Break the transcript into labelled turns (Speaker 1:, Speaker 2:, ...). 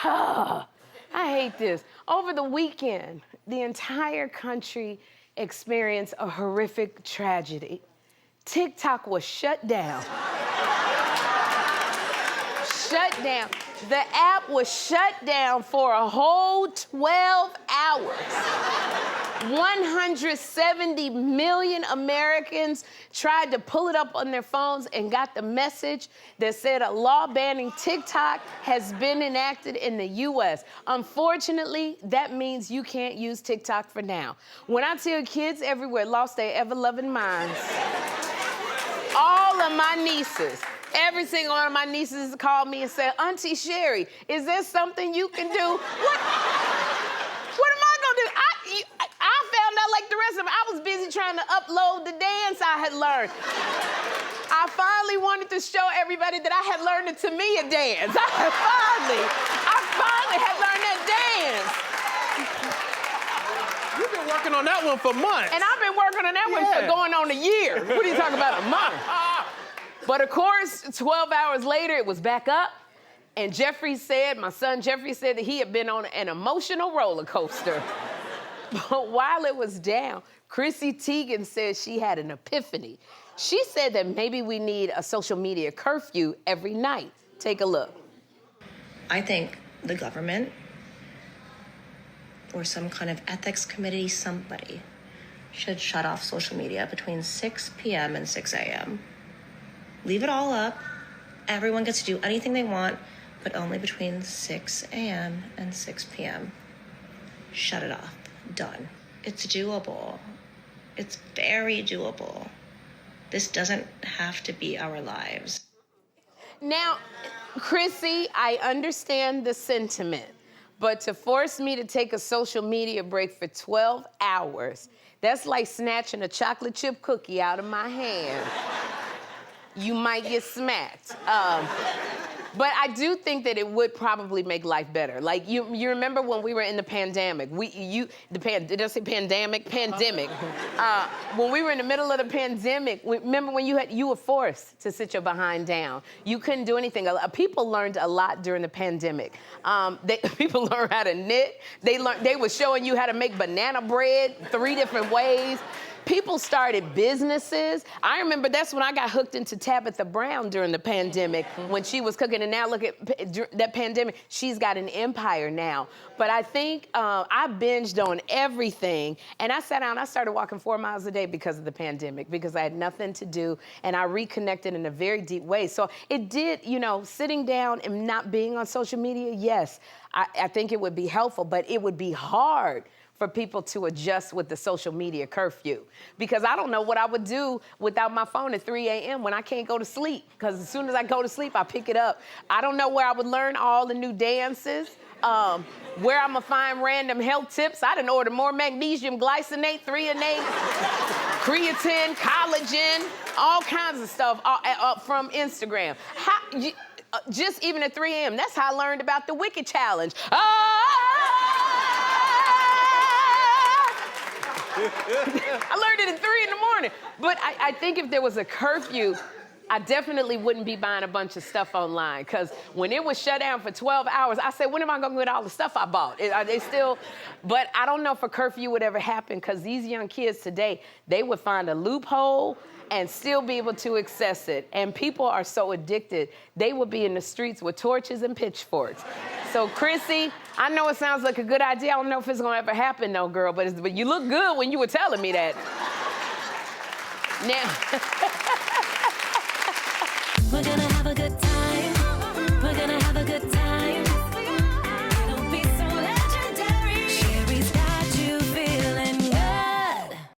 Speaker 1: I hate this. Over the weekend, the entire country experienced a horrific tragedy. TikTok was shut down. Shut down. The app was shut down for a whole 12 hours. 170 million Americans tried to pull it up on their phones and got the message that said a law banning TikTok has been enacted in the US. Unfortunately, that means you can't use TikTok for now. When I tell kids everywhere lost their ever-loving minds, all of my nieces, every single one of my nieces called me and said, Auntie Sherri, is there something you can do? What am I gonna do? I found out like the rest of them. I was busy trying to upload the dance I had learned. I finally wanted to show everybody that I had learned a Tamia dance. I finally had learned that dance.
Speaker 2: You've been working on that one for months.
Speaker 1: And I've been working on that one for going on a year. What are you talking about, a month? But of course, 12 hours later, it was back up. And my son Jeffrey said that he had been on an emotional roller coaster. But while it was down, Chrissy Teigen said she had an epiphany. She said that maybe we need a social media curfew every night. Take a look.
Speaker 3: I think the government or some kind of ethics committee, somebody should shut off social media between 6 p.m. and 6 a.m. Leave it all up. Everyone gets to do anything they want, but only between 6 a.m. and 6 p.m. Shut it off. Done. It's doable. It's very doable. This doesn't have to be our lives.
Speaker 1: Now, Chrissy, I understand the sentiment, but to force me to take a social media break for 12 hours, that's like snatching a chocolate chip cookie out of my hand. You might get smacked. But I do think that it would probably make life better. Like, you remember when we were in the pandemic? Did I say pandemic? Pandemic. When we were in the middle of the pandemic, remember when you were forced to sit your behind down. You couldn't do anything. People learned a lot during the pandemic. People learned how to knit. They were showing you how to make banana bread 3 different ways. People started businesses. I remember that's when I got hooked into Tabitha Brown during the pandemic when she was cooking. And now look at that pandemic. She's got an empire now. But I think I binged on everything. And I sat down, I started walking 4 miles a day because of the pandemic, because I had nothing to do. And I reconnected in a very deep way. So it did, sitting down and not being on social media, yes, I think it would be helpful, but it would be hard for people to adjust with the social media curfew. Because I don't know what I would do without my phone at 3 a.m. when I can't go to sleep. Because as soon as I go to sleep, I pick it up. I don't know where I would learn all the new dances, where I'm gonna find random health tips. I done ordered more magnesium glycinate, threonate, creatine, collagen, all kinds of stuff from Instagram. Just even at 3 a.m., that's how I learned about the Wicked Challenge. I learned it at 3 in the morning. But I think if there was a curfew, I definitely wouldn't be buying a bunch of stuff online. Because when it was shut down for 12 hours, I said, when am I going to get all the stuff I bought? But I don't know if a curfew would ever happen, because these young kids today, they would find a loophole and still be able to access it. And people are so addicted, they would be in the streets with torches and pitchforks. So, Chrissy, I know it sounds like a good idea. I don't know if it's gonna ever happen, though, girl, but you look good when you were telling me that. Now.
Speaker 4: We're gonna have a good time. We're gonna have a good time.